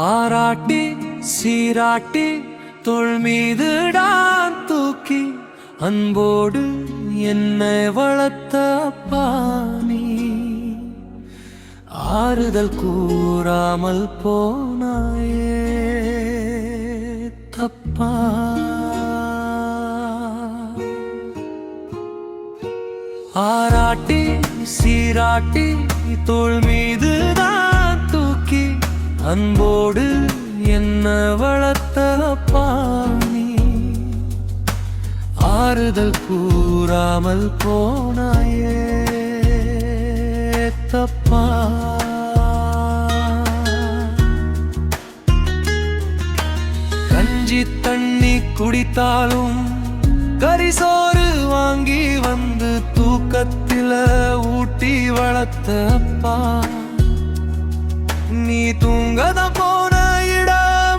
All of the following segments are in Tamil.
ஆராட்டி சீராட்டி தோள் மீது டான் தூக்கி அன்போடு என்னை வளர்த்த பாணி ஆறுதல் கூறாமல் போனாயே தப்பா ஆராட்டி சீராட்டி தோள் மீது தான் தூக்கி அன்போடு என்ன வளர்த்த பாணி ஆறுதல் கூறாமல் போனாயே தப்பா கஞ்சி தண்ணி குடித்தாலும் கரிசோறு வாங்கி வந்து தூக்கத்தில ஊட்டி வளர்த்த அப்பா நீ தூங்கத போன இட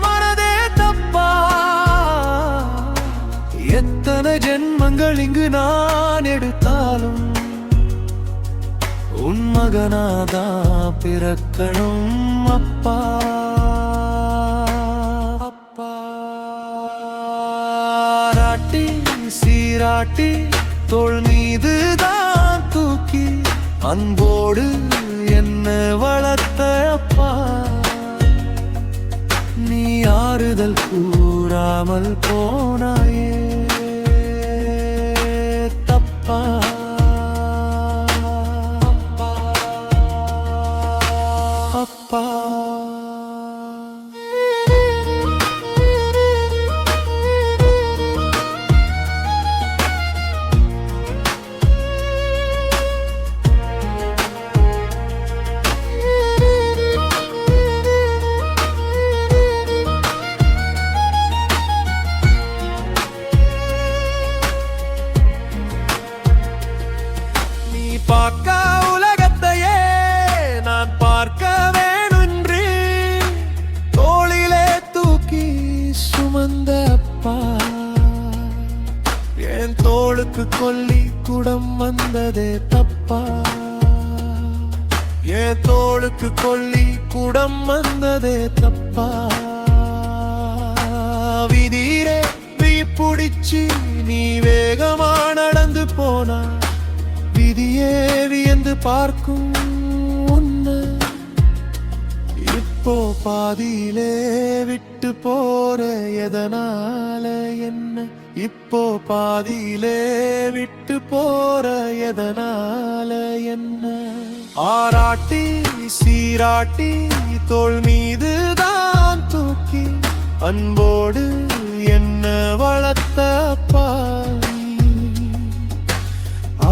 மனதே தப்பா எத்தனை ஜென்மங்கள் இங்கு நான் எடுத்தாலும் உன் மகனாதா பிறக்கணும் அப்பா அப்பா ராட்டி சீராட்டி தோள் மீது தான் தூக்கி அன்போடு என்ன வளர்த்த அப்பா நீ ஆறுதல் கூறாமல் போனாயே தப்பா அப்பா பார்க்க உலகத்தையே நான் பார்க்க வேணுன்று தோளிலே தூக்கி சுமந்த அப்பா என் தோளுக்கு கொல்லி குடம் வந்ததே தப்பா என் தோளுக்கு கொல்லி குடம் வந்ததே தப்பா விதிரே நீ புடிச்சு நீ வேகமா நடந்து போனா விதியே வியந்து பார்க்கும் உன்னை இப்போ பாதியிலே விட்டு போற எதனால என்ன இப்போ பாதியிலே விட்டு போற எதனால என்ன ஆராட்டி சீராட்டி தோள் மீது தான் தூக்கி அன்போடு என்ன வளர்த்த அப்பா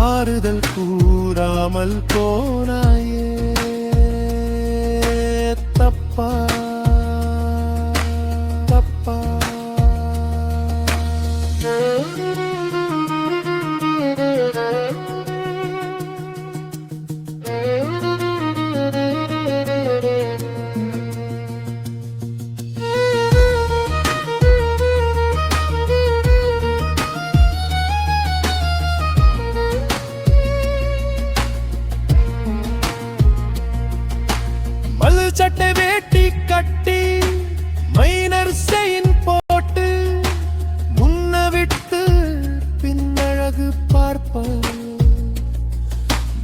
ஆறுதல் கூறாமல் போனாயே தப்பா தப்பா சட்டை வேட்டி கட்டி மைனர் செயின் போட்டு முன்ன விட்டு பின்னழகு பார்ப்ப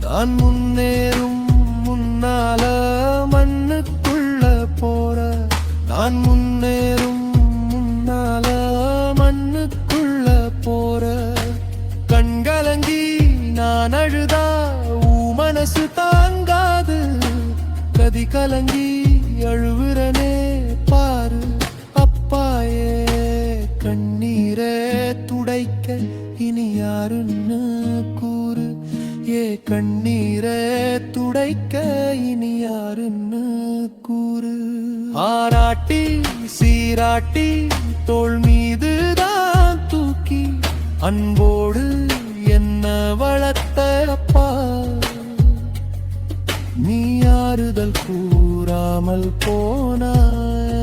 நான் முன்னேறும் முன்னால மண்ணுக்குள்ள போற நான் முன்னேறும் முன்னால மண்ணுக்குள்ள போற கண்கலங்கி நான் அழுதா மனசு தாங்காது கதி கலங்கி அழுவுறனே பாரு அப்பாயே கண்ணீரே துடைக்க இனி யாருன்னு கூறு ஏ கண்ணீரே துடைக்க இனி யாருன்னு கூறு ஆராட்டி சீராட்டி தோள் மீது தான் தூக்கி அன்போடு என் வளர்த்த அப்பா, நீ ஆறுதல் கூறாமல் போனாய்.